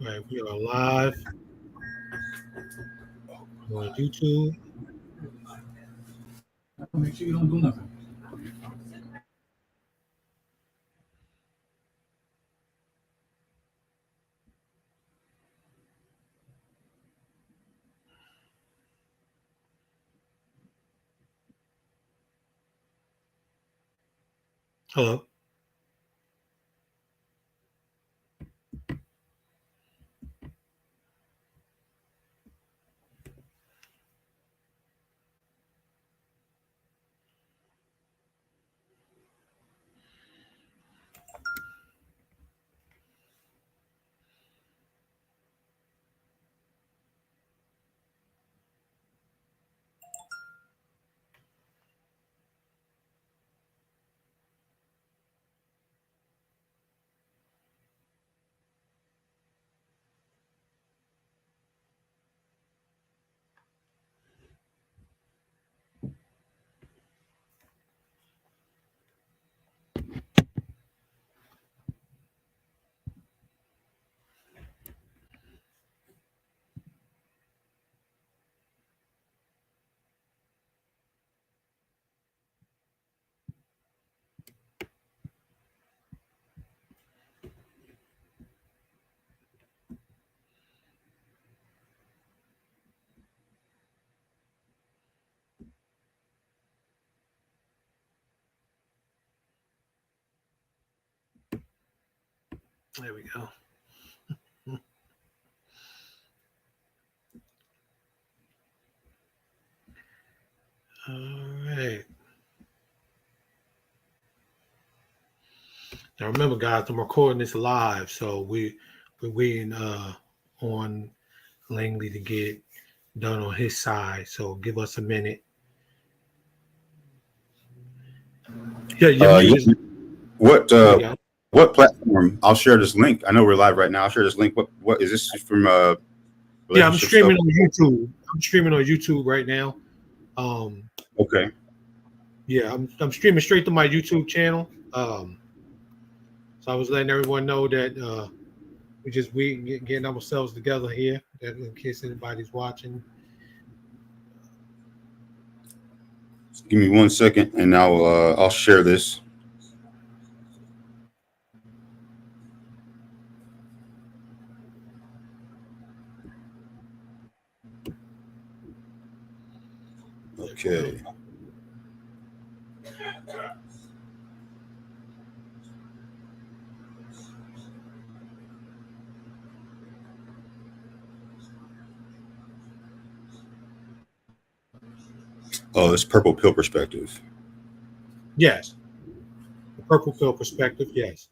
Right, we are live on YouTube. Make sure you don't do nothing. Hello. There we go. All right. Now remember, guys, I'm recording this live, so we're waiting on Langley to get done on his side. So give us a minute. Yeah, you're muted. What There you go. what platform? I'll share this link. I know we're live right now. I'll share this link. What is this from? Yeah, I'm Relationship streaming stuff. on YouTube. I'm streaming on YouTube right now. Okay. Yeah, I'm streaming straight to my YouTube channel. So I was letting everyone know that we getting ourselves together here. That in case anybody's watching. Give me 1 second, and I'll share this. Okay. Oh, it's purple pill perspective. Yes, the purple pill perspective. Yes.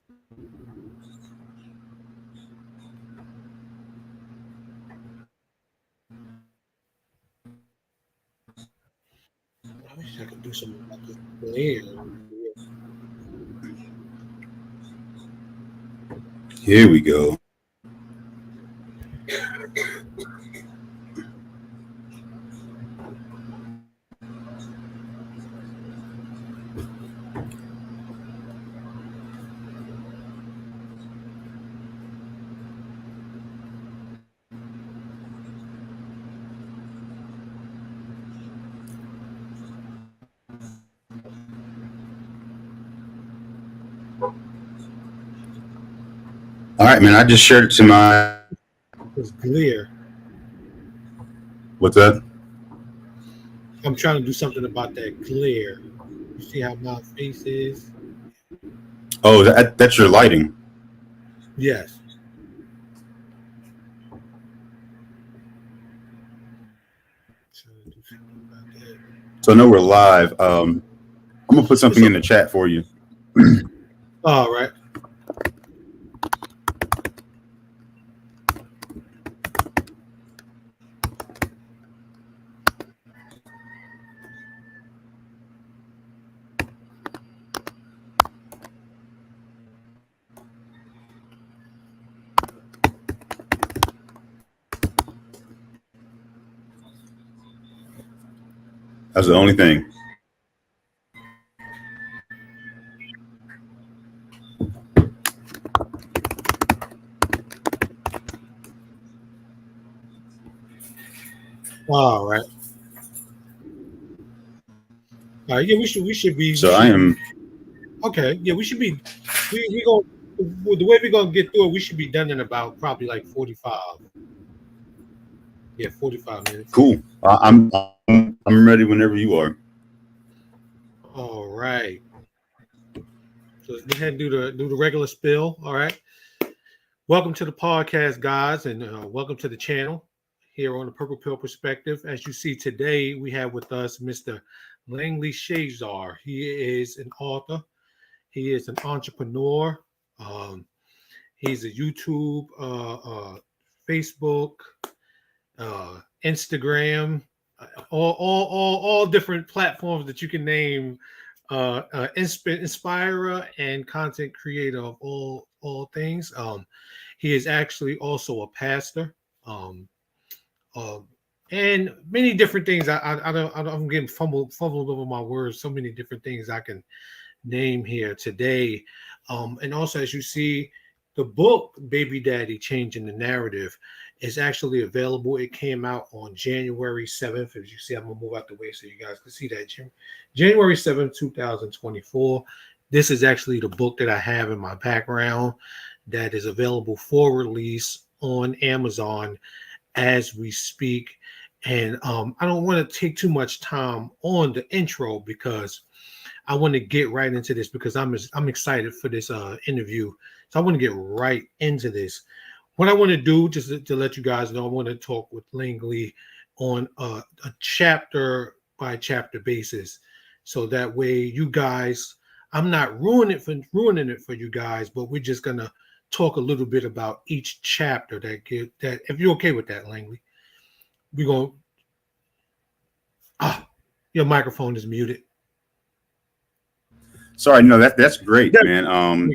I wish I could do something about this glare. Here we go. All right, man. I just shared it to my. This glare. What's that? I'm trying to do something about that glare. You see how my face is? Oh, that's your lighting. Yes. Trying to do something about that. So I know we're live. I'm gonna put something in the chat for you. All right. That's the only thing. All right. All right. Yeah, we should be. So I am. Okay. Yeah, we should be. We go. The way we're gonna get through it, we should be done in about probably like 45. Yeah, 45 minutes. Cool. I'm ready whenever you are. All right. So let's go ahead and do the regular spill. All right. Welcome to the podcast, guys, and welcome to the channel here on the Purple Pill Perspective. As you see today, we have with us Mr. Langley Shazor. He is an author. He is an entrepreneur. Um, he's a YouTube, Facebook, Instagram, all different platforms that you can name. Inspirer and content creator of all things. He is actually also a pastor, um, um, and many different things. I'm getting fumbled over my words. So many different things I can name here today. And also, as you see, the book Baby Daddy Changing the Narrative is actually available. It came out on January 7th. As you see, I'm going to move out the way so you guys can see that. January 7th, 2024. This is actually the book that I have in my background that is available for release on Amazon as we speak. And I don't want to take too much time on the intro because I want to get right into this because I'm excited for this interview. So I want to get right into this. What I want to do, just to let you guys know, I want to talk with Langley on a chapter by chapter basis, so that way you guys, I'm not ruining it for you guys, but we're just gonna talk a little bit about each chapter that. If you're okay with that, Langley, we're gonna. Your microphone is muted. Sorry, no, that's great, man.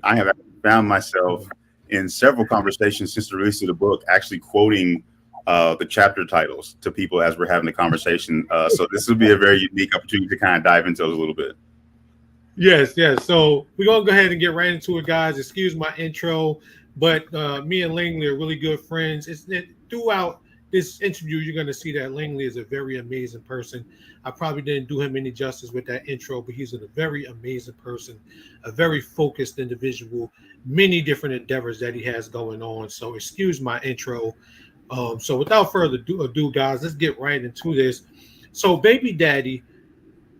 I have found myself in several conversations since the release of the book, actually quoting the chapter titles to people as we're having the conversation. So this will be a very unique opportunity to kind of dive into those a little bit. Yes. So we're gonna go ahead and get right into it, guys. Excuse my intro, but me and Langley are really good friends. Throughout this interview, you're gonna see that Langley is a very amazing person. I probably didn't do him any justice with that intro, but he's a very amazing person, a very focused individual, many different endeavors that he has going on. So excuse my intro. So without further ado, guys, let's get right into this. So Baby Daddy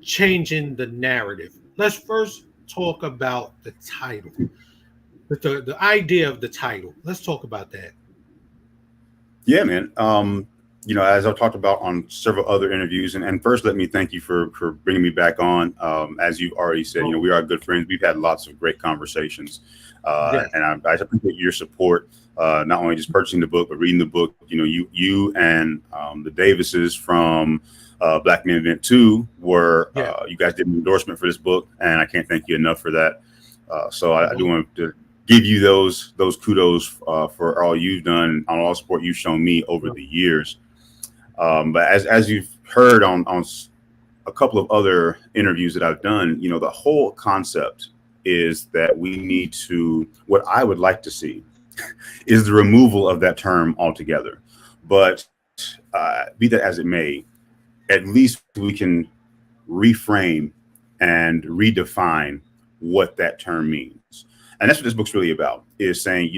Changing the Narrative. Let's first talk about the title, the idea of the title. Let's talk about that. Yeah, man. As I've talked about on several other interviews, and first, let me thank you for bringing me back on. As you've already said, we are good friends. We've had lots of great conversations, Yes. and I appreciate your support. Not only just purchasing the book, but reading the book. You and the Davises from Black Men Event 2 were you guys did an endorsement for this book, and I can't thank you enough for that. So I do want to give you those kudos for all you've done, on all the support you've shown me over the years. But as you've heard on a couple of other interviews that I've done, the whole concept is that we need to, what I would like to see is the removal of that term altogether. But be that as it may, at least we can reframe and redefine what that term means. And that's what this book's really about, is saying,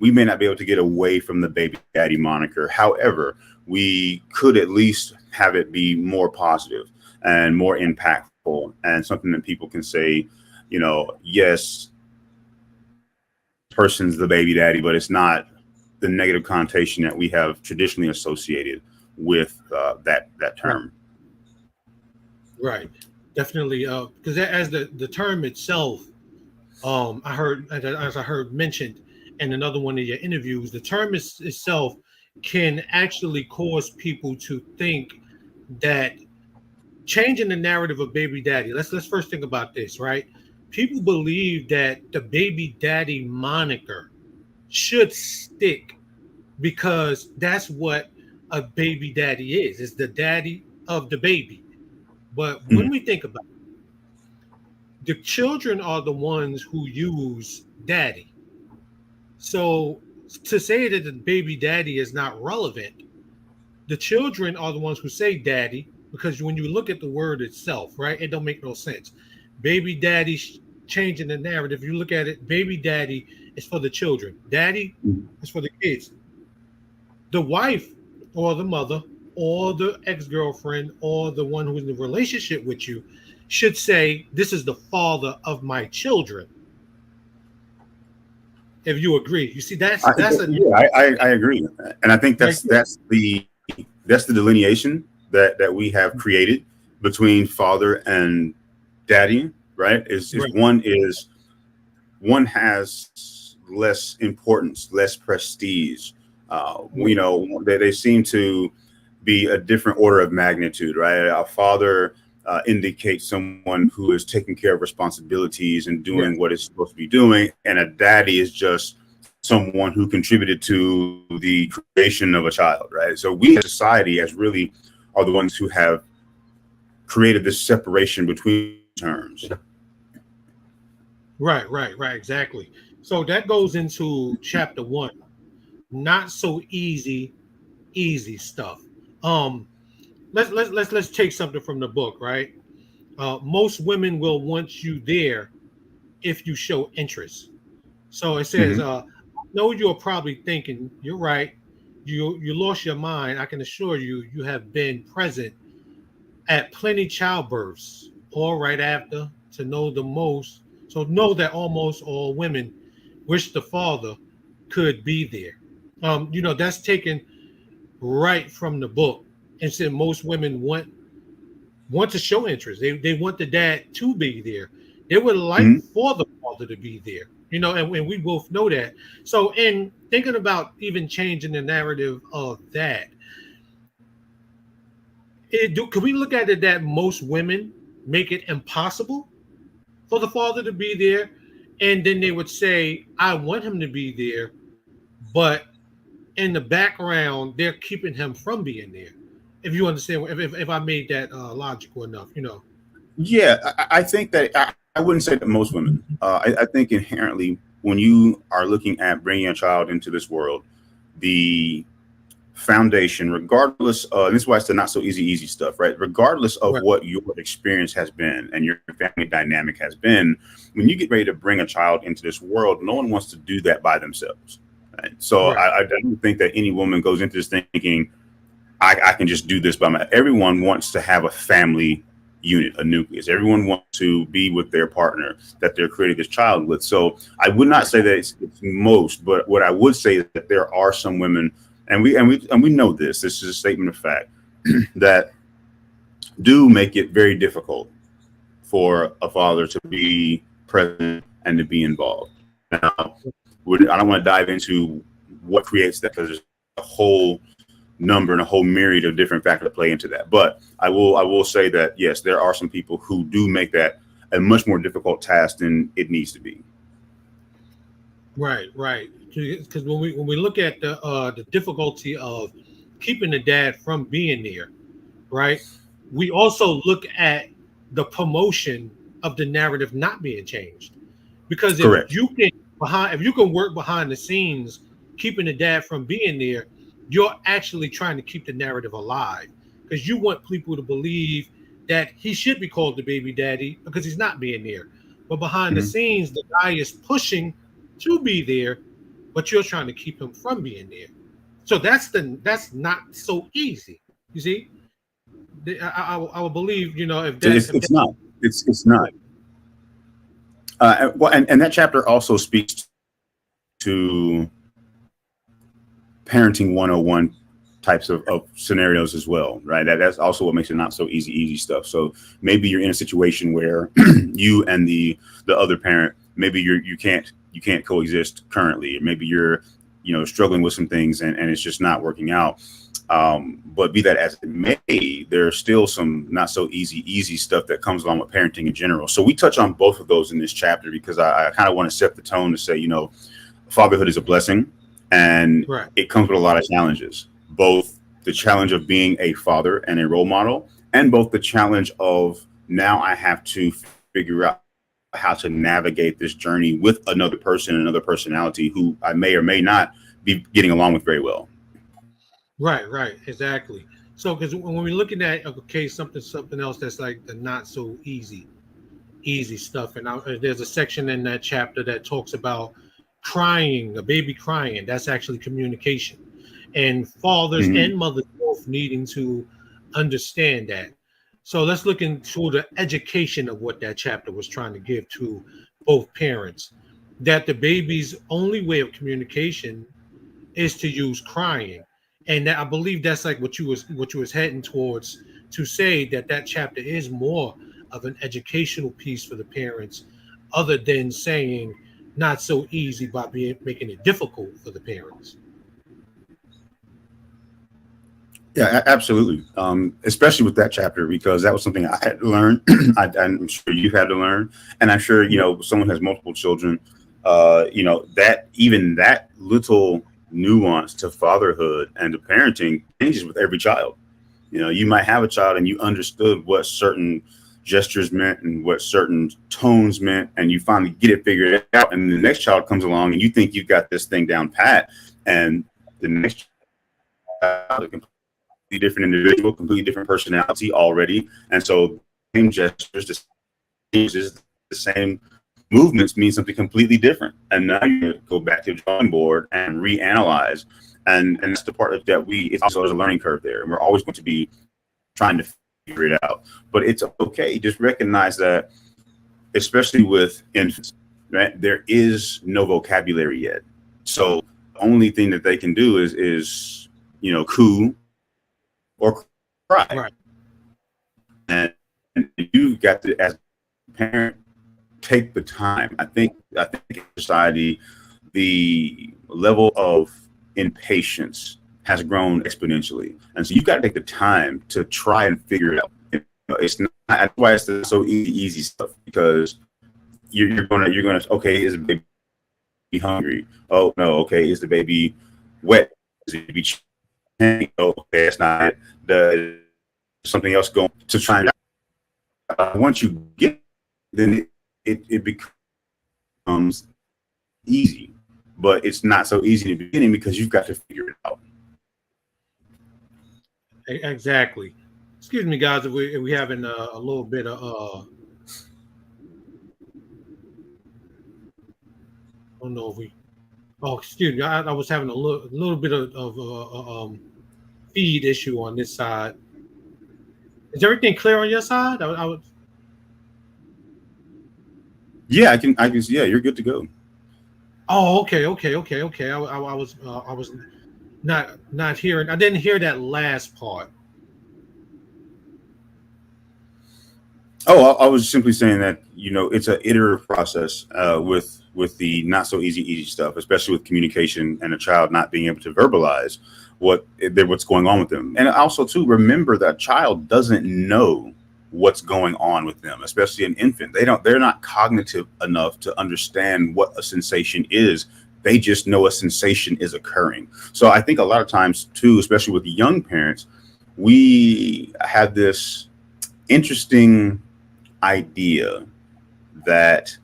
we may not be able to get away from the baby daddy moniker. However, we could at least have it be more positive and more impactful, and something that people can say, yes, person's the baby daddy, but it's not the negative connotation that we have traditionally associated with that term. Right. Definitely. Because as the term itself, I heard mentioned in another one of your interviews, the term itself can actually cause people to think that changing the narrative of baby daddy. Let's first think about this, right? People believe that the baby daddy moniker should stick because that's what a baby daddy is the daddy of the baby. But when we think about it, the children are the ones who use daddy. So to say that the baby daddy is not relevant The children are the ones who say daddy, because when you look at the word itself, right, it don't make no sense. Baby daddy changing the narrative. You look at it, baby daddy is for the children. Daddy is for the kids. The wife or the mother or the ex-girlfriend or the one who's in a relationship with you should say, this is the father of my children. If you agree. You see, I agree. And I think right that's the delineation that we have created between father and daddy, right? Is right. one has less importance, less prestige. You know, they seem to be a different order of magnitude, right? A father indicates someone who is taking care of responsibilities and doing what it's supposed to be doing, and a daddy is just someone who contributed to the creation of a child, right? So we as society as really are the ones who have created this separation between terms. Right, exactly. So that goes into chapter 1. Not so easy stuff. Um, let's take something from the book, right? Most women will want you there if you show interest. So it says, Mm-hmm. "No, you're probably thinking you're right. You lost your mind. I can assure you, you have been present at plenty childbirths, or right after, to know the most. So know that almost all women wish the father could be there." That's taken right from the book, and said most women want to show interest. They want the dad to be there. They would like Mm-hmm. for the father to be there. And we both know that. So in thinking about even changing the narrative of that, could we look at it that most women make it impossible for the father to be there, and then they would say, "I want him to be there," but in the background, they're keeping him from being there. If you understand, if I made that logical enough. Yeah, I think that I wouldn't say that most women. I think inherently, when you are looking at bringing a child into this world, the foundation, regardless, and this is why it's the not so easy stuff, right? Regardless of Right, what your experience has been and your family dynamic has been, when you get ready to bring a child into this world, no one wants to do that by themselves. Right? So right, I don't think that any woman goes into this thinking, I can just do this by myself. Everyone wants to have a family unit, a nucleus. Everyone wants to be with their partner that they're creating this child with. So I would not say that it's most, but what I would say is that there are some women, and we know this. This is a statement of fact that do make it very difficult for a father to be present and to be involved. Now, I don't want to dive into what creates that, because there's a whole number and a whole myriad of different factors that play into that. But I will say that yes, there are some people who do make that a much more difficult task than it needs to be. right. Because when we look at the difficulty of keeping the dad from being there, right? We also look at the promotion of the narrative not being changed. Because Correct. if you can work behind the scenes, keeping the dad from being there, you're actually trying to keep the narrative alive, because you want people to believe that he should be called the baby daddy because he's not being there. But behind the Mhm. scenes, the guy is pushing to be there, but you're trying to keep him from being there. So that's not so easy. You see, I would believe, if that if It's that not. It's not. And that chapter also speaks to parenting 101 types of scenarios as well, right? That's also what makes it not so easy stuff. So maybe you're in a situation where you and the other parent, maybe you can't coexist currently, or maybe you're struggling with some things, and it's just not working out. But be that as it may, there's still some not so easy stuff that comes along with parenting in general. So we touch on both of those in this chapter, because I kind of want to set the tone to say, fatherhood is a blessing, and right, it comes with a lot of challenges, both the challenge of being a father and a role model, and both the challenge of now I have to figure out how to navigate this journey with another person, another personality who I may or may not be getting along with very well. Right, exactly. So, because when we're looking at okay, something else that's like the not so easy stuff, and there's a section in that chapter that talks about crying, a baby crying. That's actually communication, and fathers Mhm. and mothers both needing to understand that. So let's look into the education of what that chapter was trying to give to both parents. That the baby's only way of communication is to use crying, and that, I believe that's like what you was heading towards, to say that that chapter is more of an educational piece for the parents, other than saying not so easy by being making it difficult for the parents. Yeah, absolutely. Especially with that chapter, because that was something I had to learn. I'm sure you had to learn, and I'm sure Yeah. someone has multiple children. That even that little nuance to fatherhood and to parenting changes with every child. You might have a child and you understood what certain gestures meant and what certain tones meant, and you finally get it figured out. And the next child comes along and you think you've got this thing down pat, and the next child different individual, completely different personality already. And so same gestures, the same movements mean something completely different. And now you go back to the drawing board and reanalyze. And that's the part that it's also a learning curve there. And we're always going to be trying to figure it out. But it's okay. Just recognize that, especially with infants, right? There is no vocabulary yet. So the only thing that they can do is coo or cry. Right. And you've got to, as a parent, take the time. I think in society, the level of impatience has grown exponentially, and so you've got to take the time to try and figure it out. It's not, that's why it's so easy stuff, because you're gonna okay, is the baby hungry? Oh no, okay, is the baby wet? Is the baby changing? Oh, okay, that's not it. The something else going to try and once you get, then it becomes easy, but it's not so easy in the beginning because you've got to figure it out. Exactly. Excuse me, guys, if we having a little bit of I don't know if we. Oh, excuse me. I was having a little bit of feed issue on this side. Is everything clear on your side? I was. Yeah, I can. Yeah, you're good to go. Oh, okay. I was not hearing. I didn't hear that last part. Oh, I was simply saying that it's an iterative process with the not so easy stuff, especially with communication and a child not being able to verbalize what's going on with them. And also too, remember that child doesn't know what's going on with them, especially an infant. They're not cognitive enough to understand what a sensation is. They just know a sensation is occurring. So I think a lot of times too, especially with young parents, we have this interesting idea that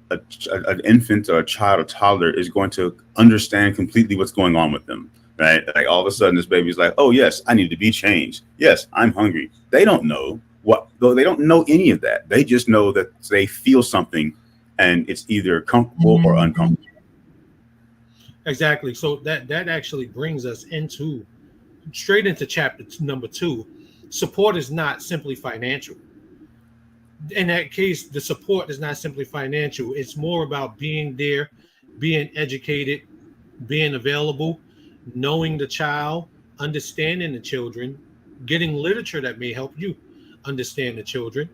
an infant or a child or toddler is going to understand completely what's going on with them, right? Like all of a sudden this baby's like, oh yes, I need to be changed. Yes, I'm hungry. They don't know though. They don't know any of that. They just know that they feel something and it's either comfortable or uncomfortable. Exactly. So that actually brings us into straight into chapter number 2. Support is not simply financial. In that case, the support is not simply financial. It's more about being there, being educated, being available, knowing the child, understanding the children, getting literature that may help you understand the children.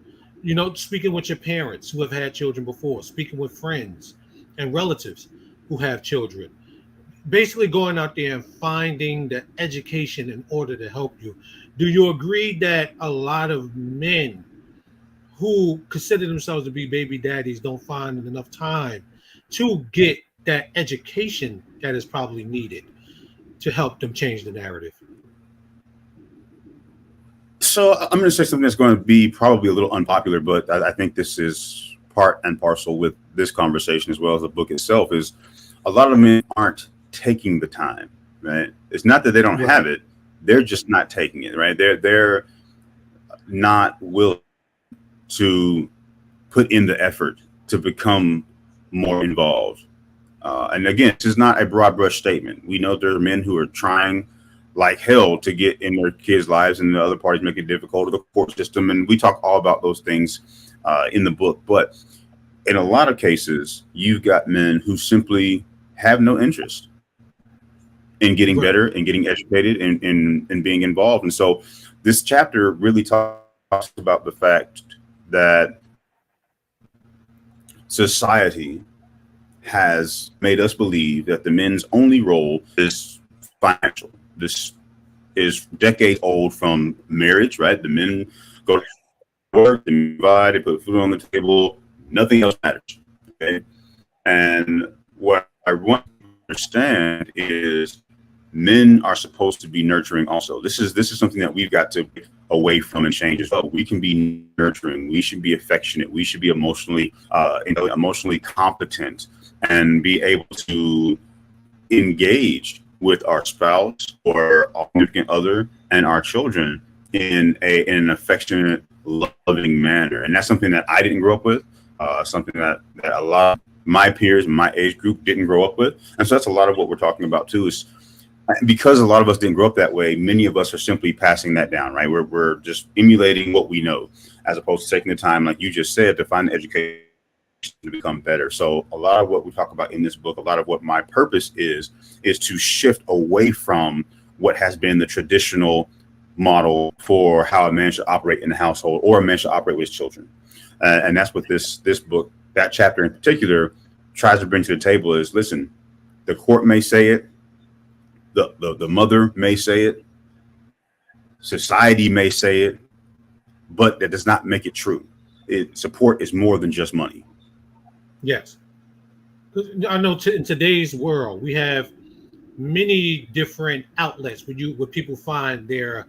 Speaking with your parents who have had children before, speaking with friends and relatives who have children. Basically, going out there and finding the education in order to help you. Do you agree that a lot of men who consider themselves to be baby daddies don't find enough time to get that education that is probably needed to help them change the narrative? So I'm going to say something that's going to be probably a little unpopular, but I think this is part and parcel with this conversation as well as the book itself. Is a lot of men aren't taking the time, right? It's not that they don't Right. have it, they're just not taking it, right? They're not willing to put in the effort to become more involved. And again, this is not a broad brush statement. We know there are men who are trying like hell to get in their kids' lives, and the other parties make it difficult, or the court system. And we talk all about those things in the book. But in a lot of cases, you've got men who simply have no interest in getting better and getting educated and being involved. And so this chapter really talks about the fact that society has made us believe that the men's only role is financial. This is decades old from marriage, right? The men go to work, they provide, they put food on the table, nothing else matters. Okay. And what I want to understand is men are supposed to be nurturing also. This is something that we've got to get away from and change as well. We can be nurturing, we should be affectionate, we should be emotionally competent, and be able to engage with our spouse or our significant other and our children in an affectionate, loving manner. And that's something that I didn't grow up with, something that a lot of my peers in my age group didn't grow up with. And so that's a lot of what we're talking about too, is because a lot of us didn't grow up that way. Many of us are simply passing that down, right? We're just emulating what we know, as opposed to taking the time, like you just said, to find education to become better. So a lot of what we talk about in this book, a lot of what my purpose is to shift away from what has been the traditional model for how a man should operate in the household, or a man should operate with his children. And that's what this book, that chapter in particular, tries to bring to the table is, listen, the court may say it, the mother may say it, society may say it, but that does not make it true. Support is more than just money. Yes. I know in today's world, we have many different outlets where people find their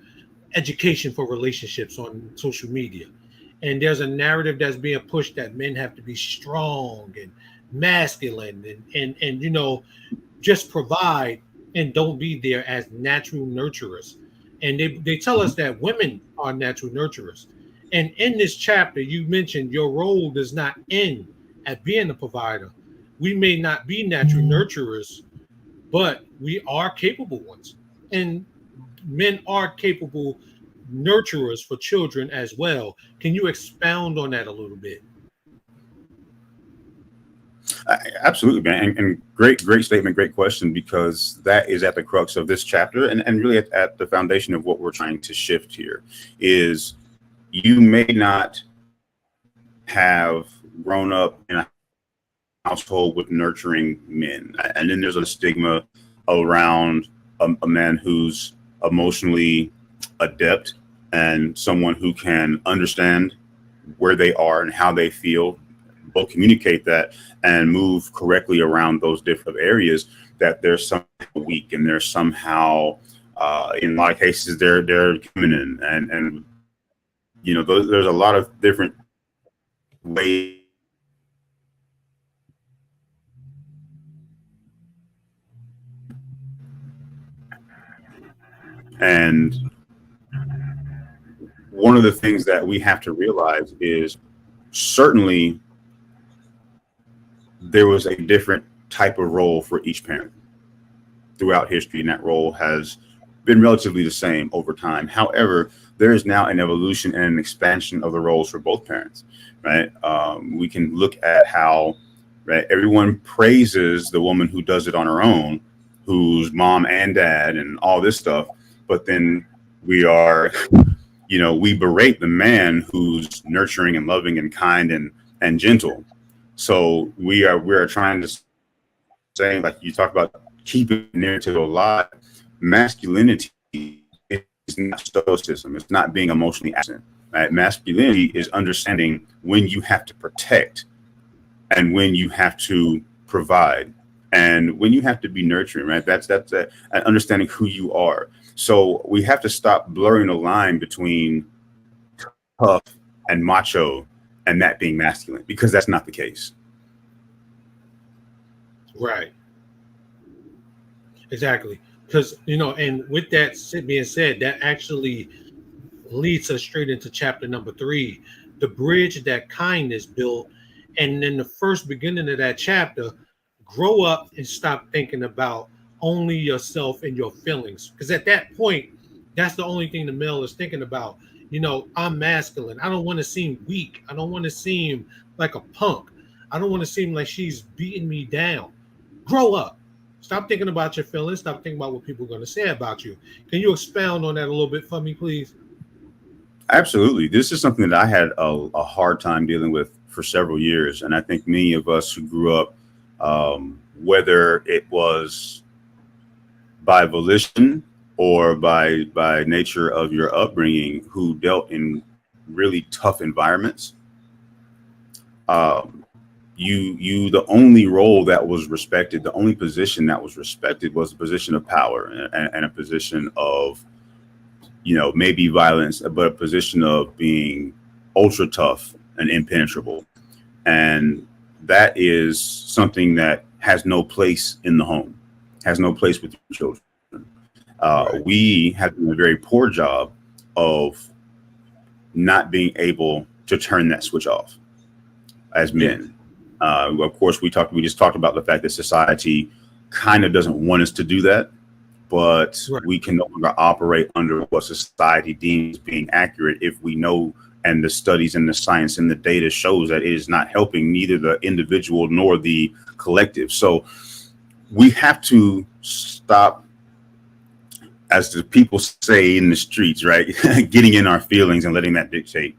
education for relationships on social media. And there's a narrative that's being pushed that men have to be strong and masculine and just provide and don't be there as natural nurturers. And they tell us that women are natural nurturers. And in this chapter, you mentioned your role does not end at being a provider. We may not be natural nurturers, but we are capable ones. And men are capable nurturers for children as well. Can you expound on that a little bit? Absolutely, man. And great statement, great question, because that is at the crux of this chapter, and really at the foundation of what we're trying to shift here is, you may not have grown up in a household with nurturing men. And then there's a stigma around a man who's emotionally adept and someone who can understand where they are and how they feel, both communicate that and move correctly around those different areas, that they're somehow weak and they're somehow, in a lot of cases, they're feminine. And there's a lot of different ways. And one of the things that we have to realize is, certainly there was a different type of role for each parent throughout history, and that role has been relatively the same over time. However, there is now an evolution and an expansion of the roles for both parents, right? We can look at how, right, everyone praises the woman who does it on her own, who's mom and dad and all this stuff, but then we berate the man who's nurturing and loving and kind and gentle. So we are trying to say, like you talk about, keeping the narrative alive. Masculinity is not stoicism. It's not being emotionally absent. Right? Masculinity is understanding when you have to protect and when you have to provide and when you have to be nurturing. Right? That's understanding who you are. So we have to stop blurring the line between tough and macho and that being masculine, because that's not the case. Right. Exactly. because and with that being said, that actually leads us straight into chapter number 3, the bridge that kindness built. And in the first beginning of that chapter, grow up and stop thinking about only yourself and your feelings, because at that point, that's the only thing the male is thinking about. I'm masculine. I don't want to seem weak. I don't want to seem like a punk. I don't want to seem like she's beating me down. Grow up. Stop thinking about your feelings. Stop thinking about what people are going to say about you. Can you expound on that a little bit for me, please? Absolutely. This is something that I had a hard time dealing with for several years. And I think many of us who grew up, whether it was by volition or by nature of your upbringing, who dealt in really tough environments, the only role that was respected, the only position that was respected was a position of power and a position of, maybe violence, but a position of being ultra tough and impenetrable. And that is something that has no place in the home, has no place with your children. Right. We have done a very poor job of not being able to turn that switch off as men. Of course, we just talked about the fact that society kind of doesn't want us to do that, but Right. we can no longer operate under what society deems being accurate if we know, and the studies and the science and the data shows that it is not helping neither the individual nor the collective. So we have to stop, as the people say in the streets, right, getting in our feelings and letting that dictate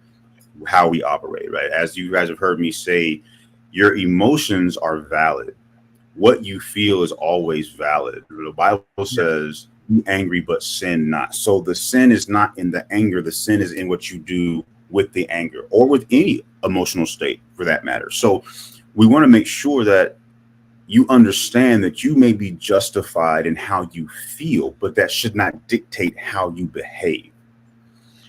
how we operate, right? As you guys have heard me say, your emotions are valid. What you feel is always valid. The Bible says, be angry, but sin not. So the sin is not in the anger. The sin is in what you do with the anger or with any emotional state for that matter. So we want to make sure that you understand that you may be justified in how you feel, but that should not dictate how you behave.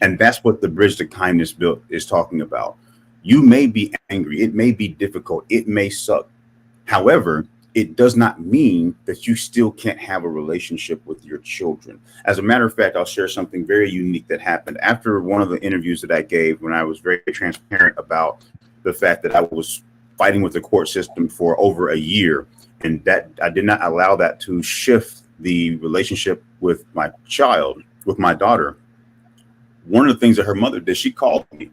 And that's what the bridge to kindness built is talking about. You may be angry. It may be difficult. It may suck. However, it does not mean that you still can't have a relationship with your children. As a matter of fact, I'll share something very unique that happened after one of the interviews that I gave, when I was very transparent about the fact that I was fighting with the court system for over a year, and that I did not allow that to shift the relationship with my child, with my daughter. One of the things that her mother did, she called me.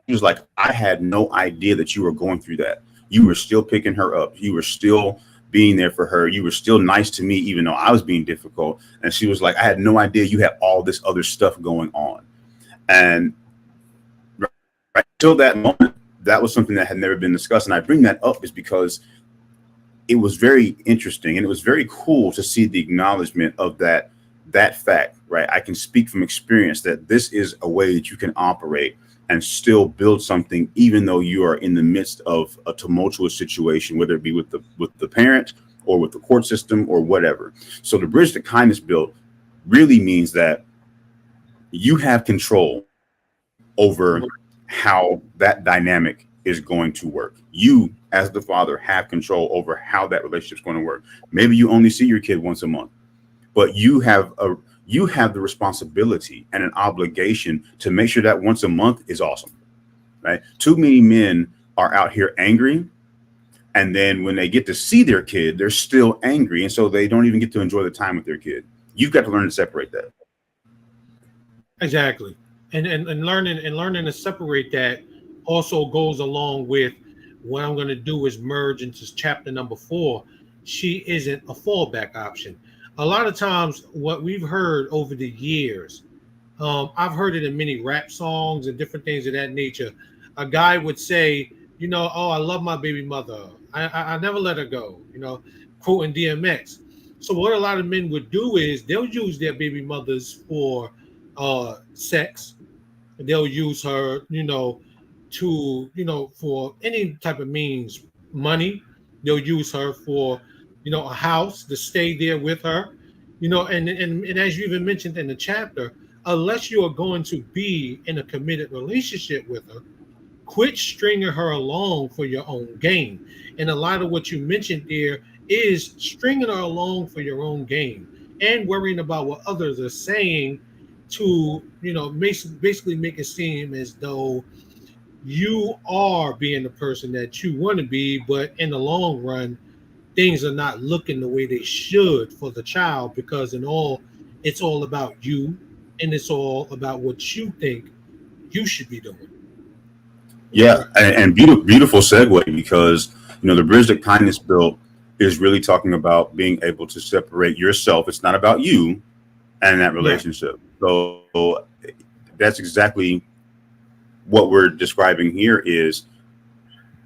She was like, I had no idea that you were going through that. You were still picking her up. You were still being there for her. You were still nice to me, even though I was being difficult. And she was like, I had no idea you had all this other stuff going on. And right till that moment, that was something that had never been discussed. And I bring that up is because it was very interesting and it was very cool to see the acknowledgement of that fact, right? I can speak from experience that this is a way that you can operate and still build something, even though you are in the midst of a tumultuous situation, whether it be with the parent or with the court system or whatever. So the bridge to kindness built really means that you have control over how that dynamic is going to work. You, as the father, have control over how that relationship is going to work. Maybe you only see your kid once a month, but you have the responsibility and an obligation to make sure that once a month is awesome, right? Too many men are out here angry, and then when they get to see their kid, they're still angry, and so they don't even get to enjoy the time with their kid. You've got to learn to separate that. Exactly. And learning to separate that also goes along with what I'm going to do is merge into chapter number 4. She isn't a fallback option. A lot of times, what we've heard over the years, I've heard it in many rap songs and different things of that nature. A guy would say, oh, I love my baby mother. I never let her go, quoting DMX. So what a lot of men would do is they'll use their baby mothers for sex. They'll use her, for any type of means, money. They'll use her for, a house to stay there with her, and as you even mentioned in the chapter, unless you are going to be in a committed relationship with her, quit stringing her along for your own gain. And a lot of what you mentioned there is stringing her along for your own gain. and worrying about what others are saying to, basically make it seem as though you are being the person that you want to be, but in the long run, things are not looking the way they should for the child because it's all about you, and it's all about what you think you should be doing. Yeah, and beautiful segue because the bridge that kindness built is really talking about being able to separate yourself. It's not about you and that Yeah, relationship. So that's exactly what we're describing here. Is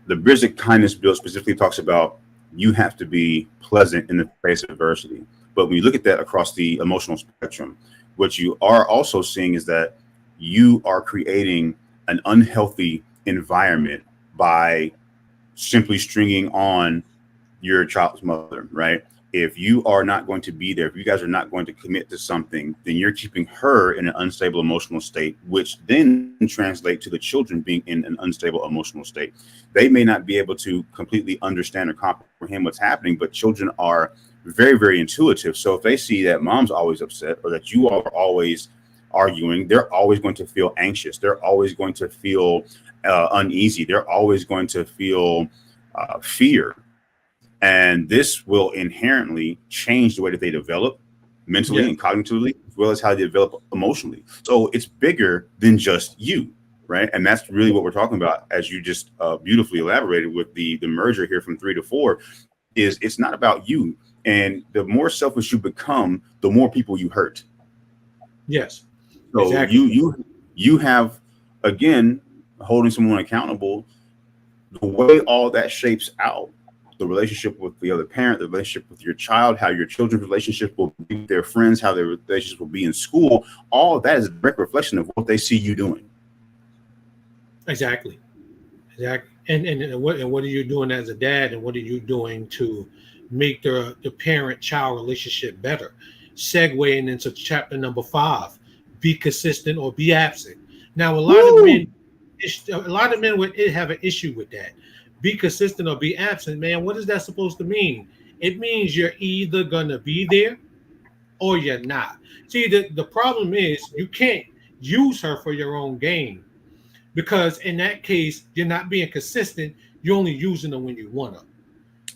the bridge that kindness built specifically talks about you have to be pleasant in the face of adversity. But when you look at that across the emotional spectrum, what you are also seeing is that you are creating an unhealthy environment by simply stringing on your child's mother, right? If you are not going to be there, if you guys are not going to commit to something, then you're keeping her in an unstable emotional state, which then translate to the children being in an unstable emotional state. They may not be able to completely understand or comprehend what's happening, but children are very, very intuitive. So if they see that mom's always upset or that you are always arguing, they're always going to feel anxious. They're always going to feel uneasy. They're always going to feel fear. And this will inherently change the way that they develop mentally yeah, and cognitively, as well as how they develop emotionally. So it's bigger than just you, right? And that's really what we're talking about, as you just beautifully elaborated with the merger here from 3 to 4. Is it's not about you. And the more selfish you become, the more people you hurt. yes, So exactly. you have, again, holding someone accountable. The way all that shapes out, the relationship with the other parent, the relationship with your child, how your children's relationship will be with their friends, how their relationships will be in school, all of that is a direct reflection of what they see you doing. Exactly. Exactly. And what are you doing as a dad, and what are you doing to make the parent child relationship better? Segueing into chapter number 5, be consistent or be absent. Now, Woo! a lot of men would have an issue with that. Be consistent or be absent, man. What is that supposed to mean? It means you're either gonna be there or you're not. See, the problem is you can't use her for your own gain, because in that case you're not being consistent. You're only using them when you want them.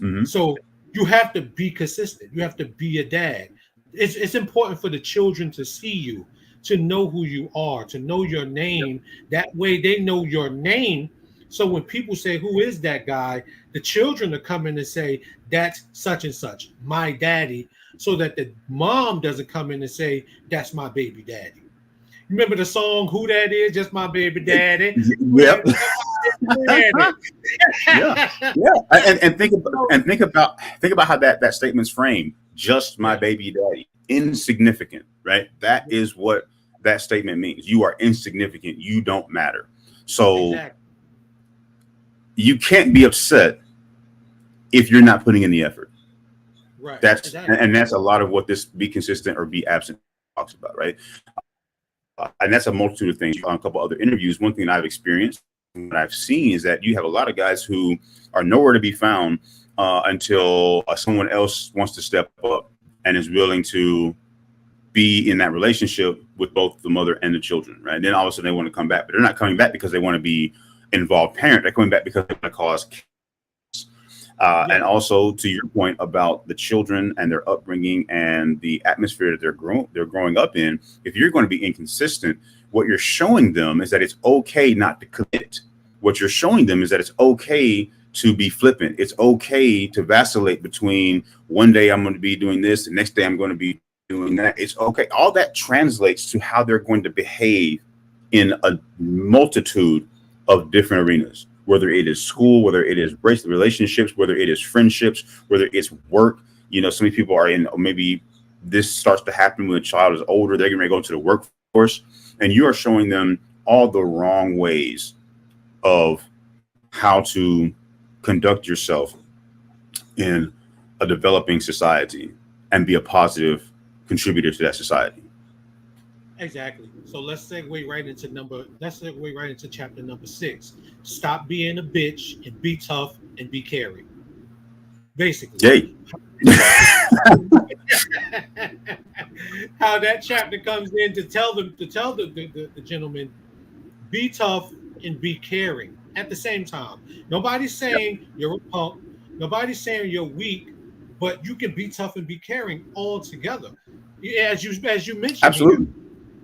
Mm-hmm. So you have to be consistent. You have to be a dad. It's important for the children to see you, to know who you are, to know your Yep. name. That way they know your name. So when people say, who is that guy? The children are coming and say, that's such and such, my daddy, so that the mom doesn't come in and say, that's my baby daddy. Remember the song "Who That Is"? Just my baby daddy. Who that Yep. is? Just my baby Yeah. daddy. Yeah. And think about how that statement's framed. Just my Yeah, baby daddy. Insignificant, right? That is what that statement means. You are insignificant. You don't matter. So exactly. you can't be upset if you're not putting in the effort. Right. That's Exactly. and that's a lot of what this be consistent or be absent talks about, right? And that's a multitude of things. On a couple other interviews, one thing I've experienced, what I've seen, is that you have a lot of guys who are nowhere to be found until someone else wants to step up and is willing to be in that relationship with both the mother and the children, right? And then all of a sudden they want to come back, but they're not coming back because they want to be involved parent. They're coming back because they want to cause. Yeah. And also to your point about the children and their upbringing and the atmosphere that they're growing up in, if you're going to be inconsistent, what you're showing them is that it's okay not to commit. What you're showing them is that it's okay to be flippant. It's okay to vacillate between one day I'm going to be doing this, the next day I'm going to be doing that. It's okay. All that translates to how they're going to behave in a multitude of different arenas, whether it is school, whether it is race relationships, whether it is friendships, whether it's work. So many people are in, maybe this starts to happen when a child is older, they're going to go to the workforce, and you are showing them all the wrong ways of how to conduct yourself in a developing society and be a positive contributor to that society. Exactly. So let's segue right into chapter number 6. Stop being a bitch and be tough and be caring. Basically. Yay. how that chapter comes in to tell the gentleman, be tough and be caring at the same time. Nobody's Yep. saying you're a punk. Nobody's saying you're weak, but you can be tough and be caring all together. As you mentioned here, Absolutely.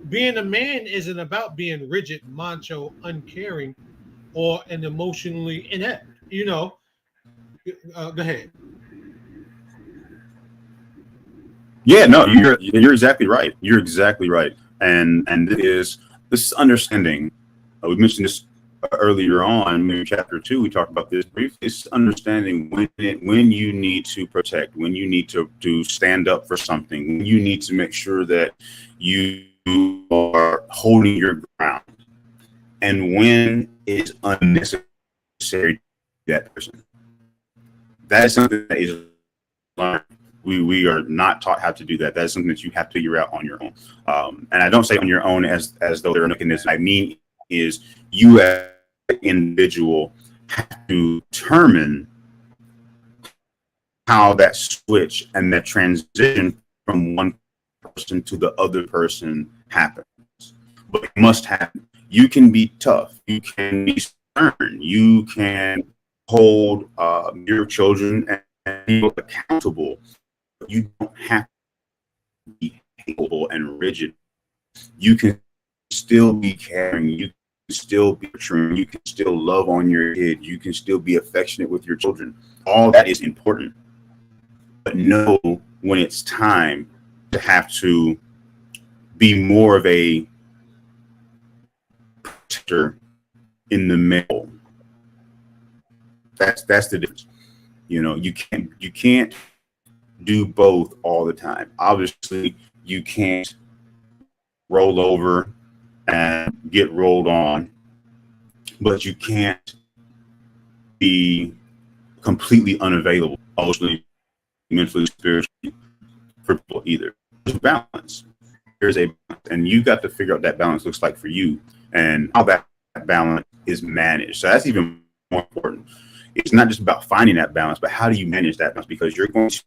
being a man isn't about being rigid, macho, uncaring, or an emotionally inept. Go ahead. Yeah, no, you're exactly right. You're exactly right. And this understanding. We mentioned this earlier on in chapter 2. We talked about this briefly. It's understanding when you need to protect, when you need to stand up for something, when you need to make sure that you are holding your ground, and when it's unnecessary to that person. That is something that is learned. We are not taught how to do that. That is something that you have to figure out on your own. And I don't say on your own as though there are mechanisms. I mean is you as an individual have to determine how that switch and that transition from one person to the other person happens. But it must happen. You can be tough. You can be stern. You can hold your children and people accountable. You don't have to be capable and rigid. You can still be caring. You can still be true. You can still love on your kid. You can still be affectionate with your children. All that is important. But know when it's time to have to be more of a protector in the middle. That's the difference. You can't do both all the time. Obviously, you can't roll over and get rolled on, but you can't be completely unavailable emotionally, mentally, spiritually for people either. There's a balance. There's a balance, and you got to figure out what that balance looks like for you and how that balance is managed. So that's even more important. It's not just about finding that balance, but how do you manage that balance? Because you're going to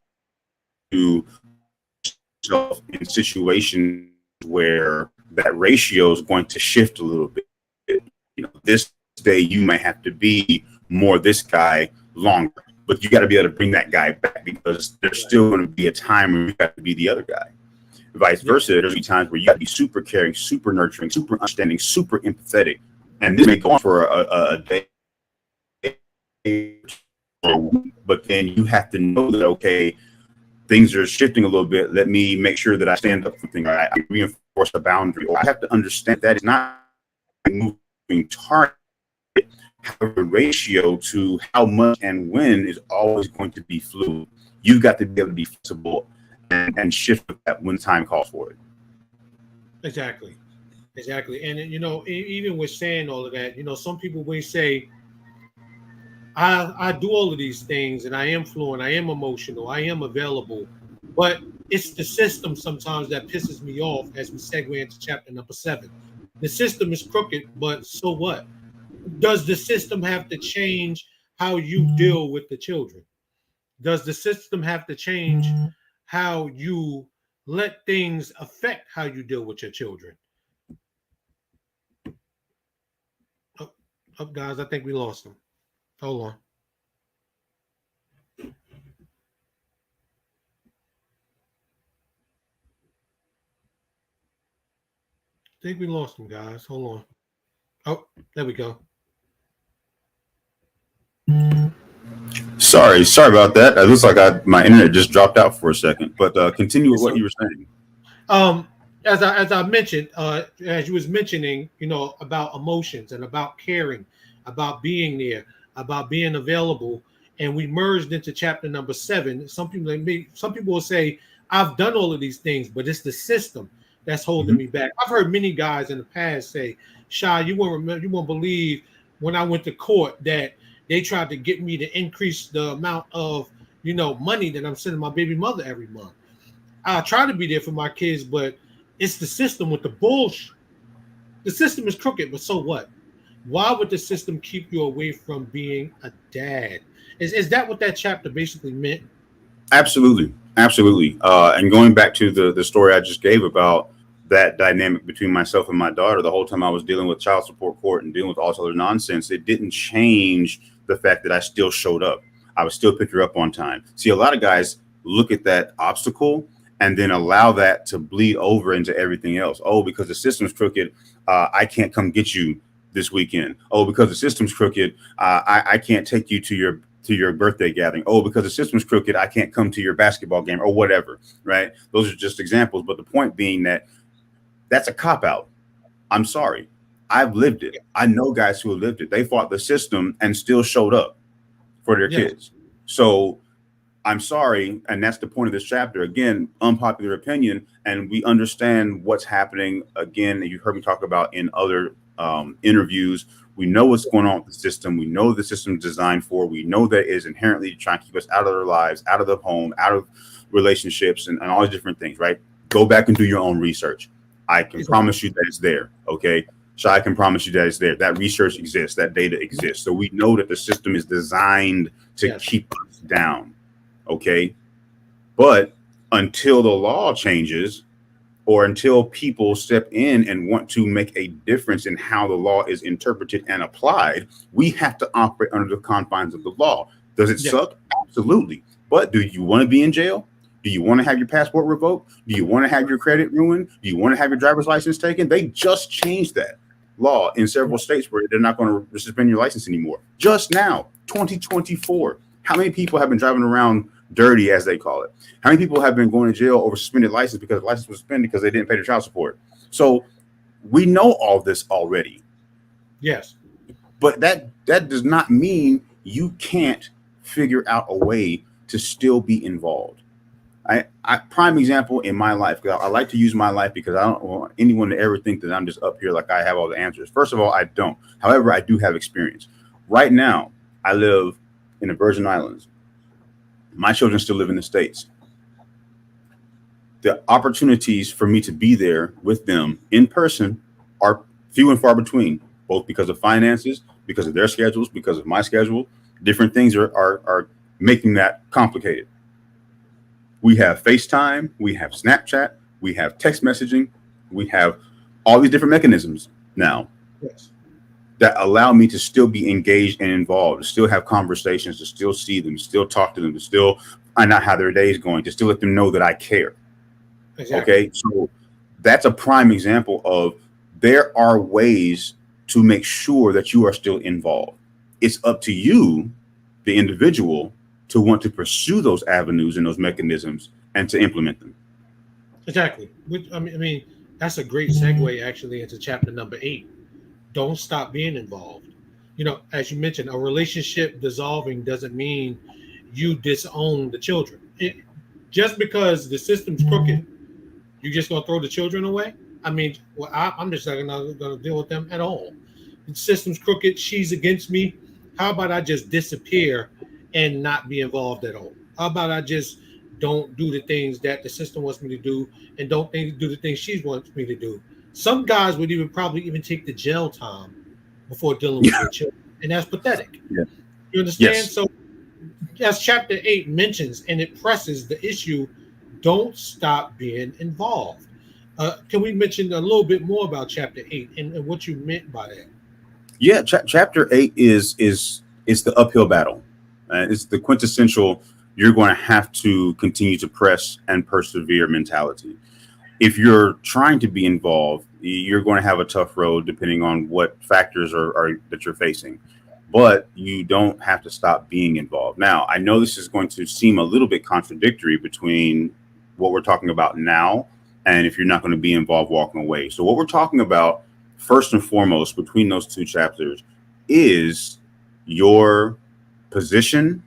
yourself in situations where that ratio is going to shift a little bit. This day you might have to be more this guy longer, but you got to be able to bring that guy back because there's still going to be a time where you got to be the other guy. Vice versa, there's be times where you got to be super caring, super nurturing, super understanding, super empathetic, and this may go on for a day, but then you have to know that okay, things are shifting a little bit. Let me make sure that I stand up for things. I reinforce the boundary. Or I have to understand that it's not a moving target. However, the ratio to how much and when is always going to be fluid. You've got to be able to be flexible and shift with that when time calls for it. Exactly. And even with saying all of that, some people will say, I do all of these things and I am fluent, I am emotional, I am available, but it's the system sometimes that pisses me off as we segue into chapter number 7. The system is crooked, but so what? Does the system have to change how you deal with the children? Does the system have to change how you let things affect how you deal with your children? Up, guys, I think we lost them. Hold on. I think we lost them, guys. Hold on. Oh, there we go. Sorry about that. It looks like my internet just dropped out for a second. But continue with what you were saying. As I mentioned, as you was mentioning, about emotions and about caring, about being there, about being available, and we merged into chapter number 7. Some people will say, "I've done all of these things, but it's the system that's holding me back." I've heard many guys in the past say, "Shy, you won't believe when I went to court that they tried to get me to increase the amount of money that I'm sending my baby mother every month. I try to be there for my kids, but it's the system with the bullshit. The system is crooked, but so what? Why would the system keep you away from being a dad?" Is that what that chapter basically meant? Absolutely. Absolutely. And going back to the story I just gave about that dynamic between myself and my daughter, the whole time I was dealing with child support court and dealing with all this other nonsense, it didn't change the fact that I still showed up. I would still pick her up on time. See, a lot of guys look at that obstacle and then allow that to bleed over into everything else. Oh, because the system's crooked, I can't come get you this weekend. Oh, because the system's crooked, I can't take you to your birthday gathering. Oh, because the system's crooked, I can't come to your basketball game or whatever, right? Those are just examples. But the point being that that's a cop out. I'm sorry. I've lived it. I know guys who have lived it. They fought the system and still showed up for their kids. So I'm sorry. And that's the point of this chapter. Again, unpopular opinion. And we understand what's happening. Again, you heard me talk about in other interviews. We know what's going on with the system. We know the system is designed for. We know that it is inherently trying to keep us out of their lives, out of the home, out of relationships, and all these different things, right? Go back and do your own research. I can promise you that it's there, okay? So I can promise you that it's there. That research exists. That data exists. So we know that the system is designed to keep us down, okay? But until the law changes, or until people step in and want to make a difference in how the law is interpreted and applied, we have to operate under the confines of the law. Does it suck? Absolutely. But do you want to be in jail? Do you want to have your passport revoked? Do you want to have your credit ruined? Do you want to have your driver's license taken? They just changed that law in several states where they're not going to suspend your license anymore. Just now, 2024. How many people have been driving around dirty, as they call it? How many people have been going to jail over suspended license because the license was suspended because they didn't pay their child support? So we know all this already. Yes. But that does not mean you can't figure out a way to still be involved. I prime example in my life, because I like to use my life because I don't want anyone to ever think that I'm just up here like I have all the answers. First of all, I don't. However, I do have experience. Right now, I live in the Virgin Islands. My children still live in the States. The opportunities for me to be there with them in person are few and far between, both because of finances, because of their schedules, because of my schedule. Different things are making that complicated. We have FaceTime, we have Snapchat, we have text messaging, we have all these different mechanisms now that allow me to still be engaged and involved, to still have conversations, to still see them, to still talk to them, to still find out how their day is going, to still let them know that I care. Okay, so that's a prime example of there are ways to make sure that you are still involved. It's up to you, the individual, to want to pursue those avenues and those mechanisms and to implement them. Exactly. I mean, that's a great segue actually into chapter number 8. Don't stop being involved. You know, as you mentioned, a relationship dissolving doesn't mean you disown the children. Just because the system's crooked, you just gonna throw the children away? I mean, well, I'm just not gonna deal with them at all. The system's crooked. She's against me. How about I just disappear and not be involved at all? How about I just don't do the things that the system wants me to do and don't do the things she wants me to do? Some guys would probably even take the jail time before dealing with their children, and that's pathetic. Yeah. You understand? Yes. So, as chapter 8 mentions, and it presses the issue, don't stop being involved. Can we mention a little bit more about chapter 8 and what you meant by that? Yeah, chapter 8 is the uphill battle. It's the quintessential, you're going to have to continue to press and persevere mentality. If you're trying to be involved, you're going to have a tough road depending on what factors are that you're facing. But you don't have to stop being involved. Now, I know this is going to seem a little bit contradictory between what we're talking about now and if you're not going to be involved walking away. So what we're talking about first and foremost between those two chapters is your position,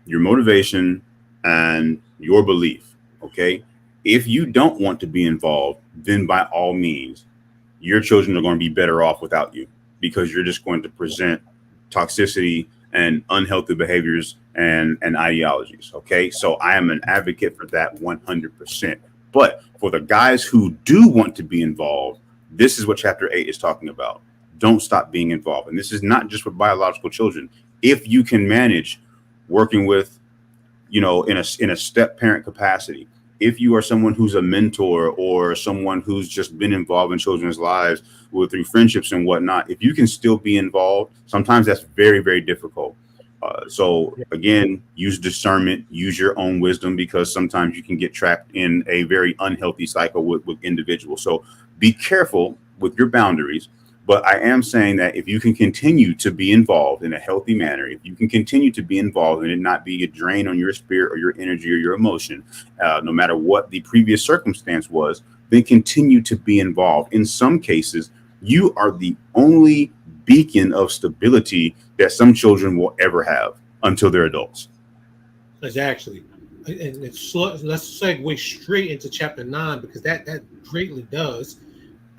your motivation, and your belief. Okay. If you don't want to be involved, then by all means, your children are going to be better off without you, because you're just going to present toxicity and unhealthy behaviors and ideologies. Okay. So I am an advocate for that 100%. But for the guys who do want to be involved, this is what chapter 8 is talking about. Don't stop being involved. And this is not just for biological children. If you can manage working with in a step parent capacity. If you are someone who's a mentor or someone who's just been involved in children's lives through friendships and whatnot, if you can still be involved, sometimes that's very, very difficult. So again, use discernment, use your own wisdom, because sometimes you can get trapped in a very unhealthy cycle with individuals. So be careful with your boundaries. But I am saying that if you can continue to be involved in a healthy manner, if you can continue to be involved and it not be a drain on your spirit or your energy or your emotion, no matter what the previous circumstance was, then continue to be involved. In some cases, you are the only beacon of stability that some children will ever have until they're adults. Exactly. And let's segue straight into chapter 9, because that greatly does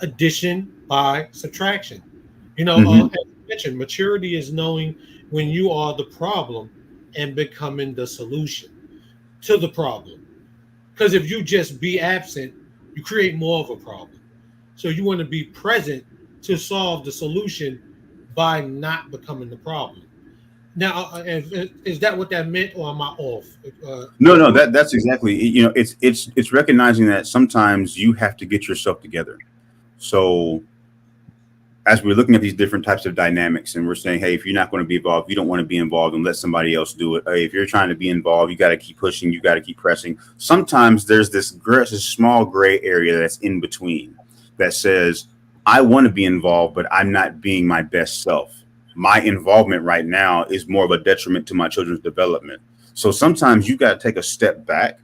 addition by subtraction. As you mentioned, maturity is knowing when you are the problem and becoming the solution to the problem. Because if you just be absent, you create more of a problem. So you want to be present to solve the solution by not becoming the problem. Now, is that what that meant, or am I off? No, that's exactly. It's recognizing that sometimes you have to get yourself together. So as we're looking at these different types of dynamics, and we're saying, hey, if you're not going to be involved, you don't want to be involved, and let somebody else do it. Hey, if you're trying to be involved, you got to keep pushing, you got to keep pressing. Sometimes there's this small gray area that's in between that says, I want to be involved, but I'm not being my best self. My involvement right now is more of a detriment to my children's development. So sometimes you got to take a step back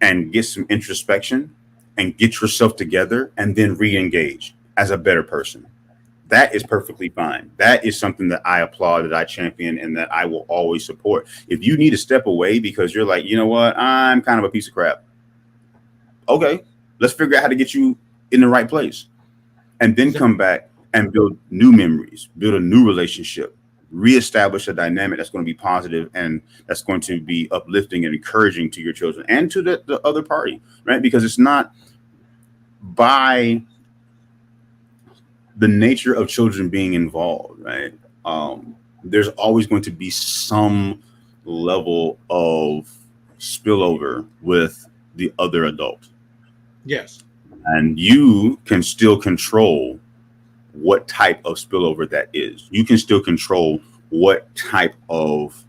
and get some introspection and get yourself together and then re-engage as a better person. That is perfectly fine. That is something that I applaud, that I champion, and that I will always support. If you need to step away because you're like, you know what, I'm kind of a piece of crap. Okay, let's figure out how to get you in the right place, and then come back and build new memories, build a new relationship, reestablish a dynamic that's going to be positive and that's going to be uplifting and encouraging to your children and to the other party, right? Because it's not by the nature of children being involved, right? There's always going to be some level of spillover with the other adult. Yes. And you can still control what type of spillover that is. You can still control what type of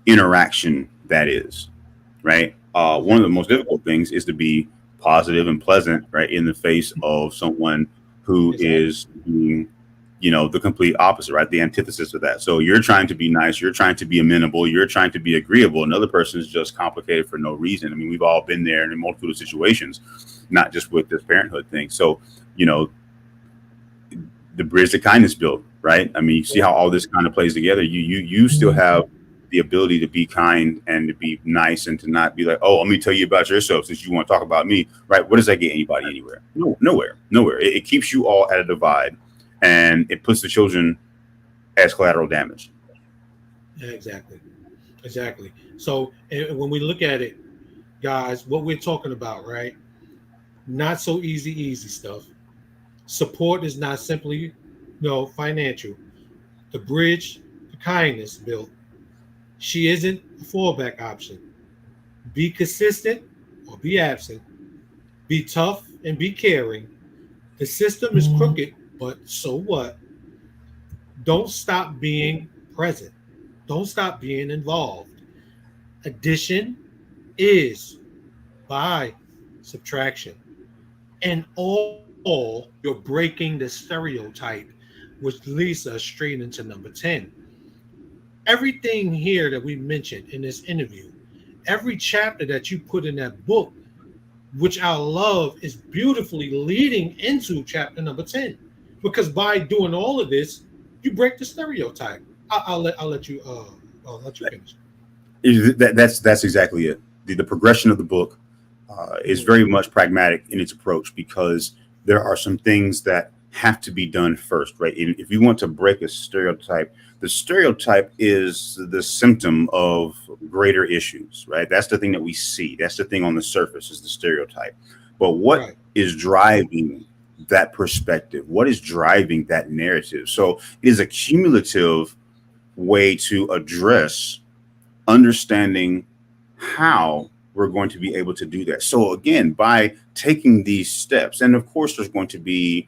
interaction that is, right? One of the most difficult things is to be positive and pleasant, right, in the face of someone who is being, the complete opposite, right? The antithesis of that. So you're trying to be nice, you're trying to be amenable, you're trying to be agreeable. Another person is just complicated for no reason. I mean, we've all been there in multiple situations, not just with this parenthood thing. So, the bridge to kindness build, right? I mean, you see how all this kind of plays together. You still have the ability to be kind and to be nice and to not be like, oh, let me tell you about yourself since you want to talk about me, right? What does that get anybody anywhere? No, nowhere. It keeps you all at a divide, and it puts the children as collateral damage. Yeah, exactly. So when we look at it, guys, what we're talking about, right? Not so easy stuff. Support is not simply, financial. The bridge to kindness built. She isn't a fallback option. Be consistent or be absent. Be tough and be caring. The system is crooked, but so what? Don't stop being present. Don't stop being involved. Addition is by subtraction. And all you're breaking the stereotype, which leads us straight into number 10. Everything here that we mentioned in this interview, every chapter that you put in that book, which I love, is beautifully leading into chapter number 10. Because by doing all of this, you break the stereotype. I'll let you finish. That's exactly it. The progression of the book is very much pragmatic in its approach, because there are some things that have to be done first, right? If you want to break a stereotype, the stereotype is the symptom of greater issues, right? That's the thing that we see. That's the thing on the surface, is the stereotype. But what is driving that perspective? What is driving that narrative? So it is a cumulative way to address understanding how we're going to be able to do that. So again, by taking these steps, and of course, there's going to be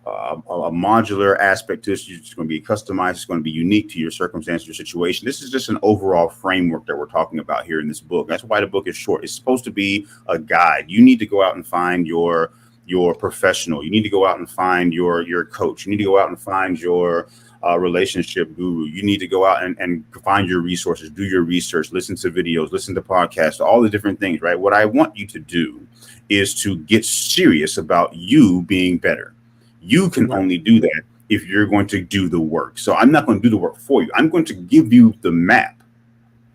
a modular aspect to this. It's going to be customized. It's going to be unique to your circumstance, your situation. This is just an overall framework that we're talking about here in this book. That's why the book is short. It's supposed to be a guide. You need to go out and find your professional. You need to go out and find your coach. You need to go out and find your relationship guru. You need to go out and find your resources, do your research, listen to videos, listen to podcasts, all the different things, right? What I want you to do is to get serious about you being better. You can only do that if you're going to do the work. So I'm not going to do the work for you. I'm going to give you the map,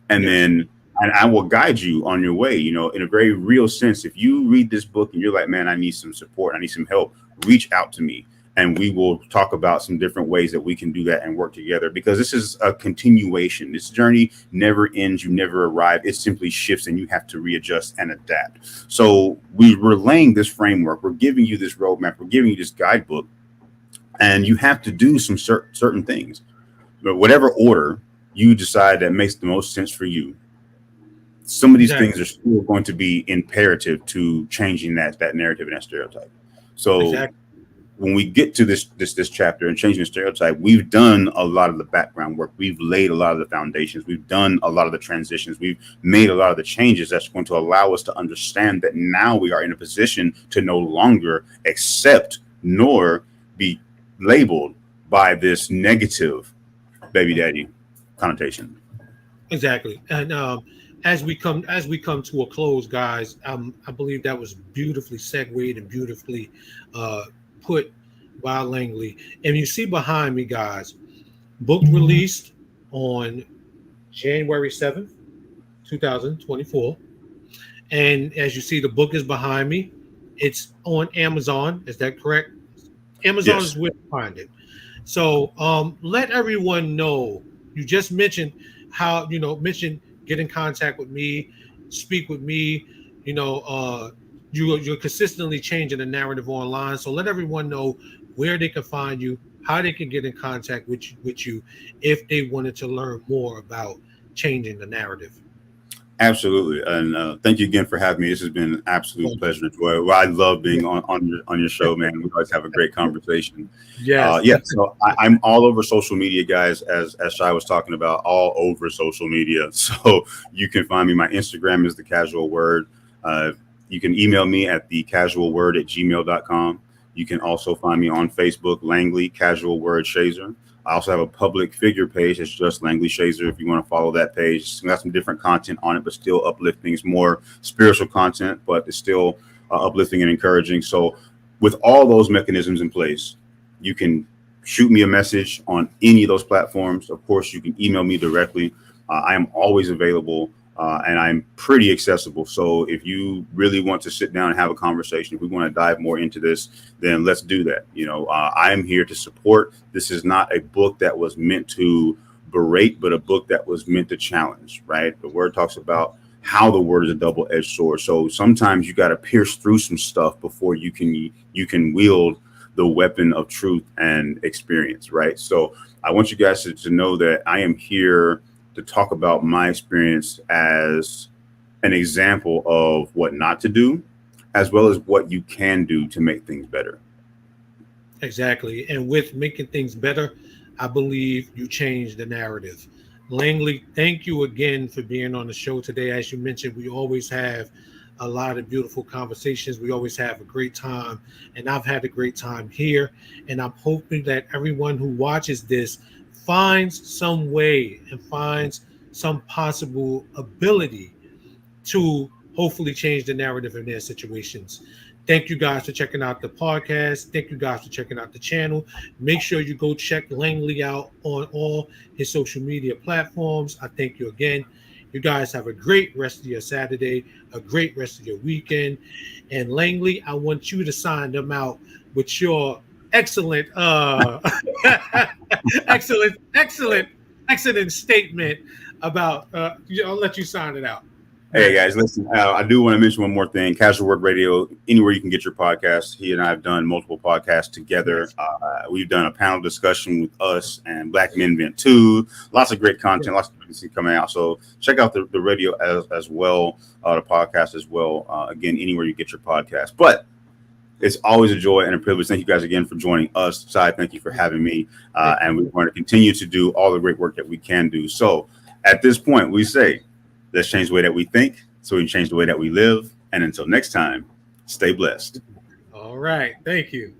and then I will guide you on your way. You know, in a very real sense, if you read this book and you're like, man, I need some support, I need some help, reach out to me, and we will talk about some different ways that we can do that and work together, because this is a continuation. This journey never ends. You never arrive. It simply shifts, and you have to readjust and adapt. So we're laying this framework. We're giving you this roadmap. We're giving you this guidebook, and you have to do some certain things. But whatever order you decide that makes the most sense for you, some of these things are still going to be imperative to changing that narrative and that stereotype. So when we get to this chapter and changing the stereotype, we've done a lot of the background work. We've laid a lot of the foundations. We've done a lot of the transitions. We've made a lot of the changes that's going to allow us to understand that now we are in a position to no longer accept nor be labeled by this negative baby daddy connotation. Exactly. And as we come to a close, guys, I believe that was beautifully segued and beautifully put by Langley. And you see behind me, guys, book released on January 7th, 2024. And as you see, the book is behind me. It's on Amazon. Is that correct? Amazon is where you find it. So let everyone know. You just mentioned how, get in contact with me, speak with me. You're consistently changing the narrative online. So let everyone know where they can find you, how they can get in contact with you if they wanted to learn more about changing the narrative. Absolutely. And thank you again for having me. This has been an absolute pleasure and joy. Well, I love being on your show, man. We always have a great conversation. So I'm all over social media, guys, as Shai was talking about, all over social media. So you can find me. My Instagram is The Casual Word. You can email me at thecasualword@gmail.com. You can also find me on Facebook, Langley, Casual Word Shazor. I also have a public figure page. It's just Langley Shazor. If you want to follow that page, it's got some different content on it, but still uplifting. It's more spiritual content, but it's still uplifting and encouraging. So with all those mechanisms in place, you can shoot me a message on any of those platforms. Of course, you can email me directly. I am always available. And I'm pretty accessible. So if you really want to sit down and have a conversation, if we want to dive more into this, then let's do that. I am here to support. This is not a book that was meant to berate, but a book that was meant to challenge, right? The word talks about how the word is a double-edged sword. So sometimes you got to pierce through some stuff before you can wield the weapon of truth and experience, right? So I want you guys to know that I am here to talk about my experience as an example of what not to do, as well as what you can do to make things better. Exactly. And with making things better, I believe you change the narrative. Langley, thank you again for being on the show today. As you mentioned, we always have a lot of beautiful conversations. We always have a great time, and I've had a great time here. And I'm hoping that everyone who watches this finds some way and finds some possible ability to hopefully change the narrative in their situations. Thank you guys for checking out the podcast. Thank you guys for checking out the channel. Make sure you go check Langley out on all his social media platforms. I thank you again. You guys have a great rest of your Saturday, a great rest of your weekend. And Langley, I want you to sign them out with your excellent excellent statement about I'll let you sign it out. Hey guys, listen. I do want to mention one more thing. Casual Word Radio, anywhere you can get your podcast. He and I have done multiple podcasts together. We've done a panel discussion with us and Black Men Vent 2. Lots of great content, lots of things coming out. So check out the radio as well, the podcast as well. Again, anywhere you get your podcast. But it's always a joy and a privilege. Thank you guys again for joining us. Sai, thank you for having me. And we're going to continue to do all the great work that we can do. So at this point, we say, let's change the way that we think so we can change the way that we live. And until next time, stay blessed. All right. Thank you.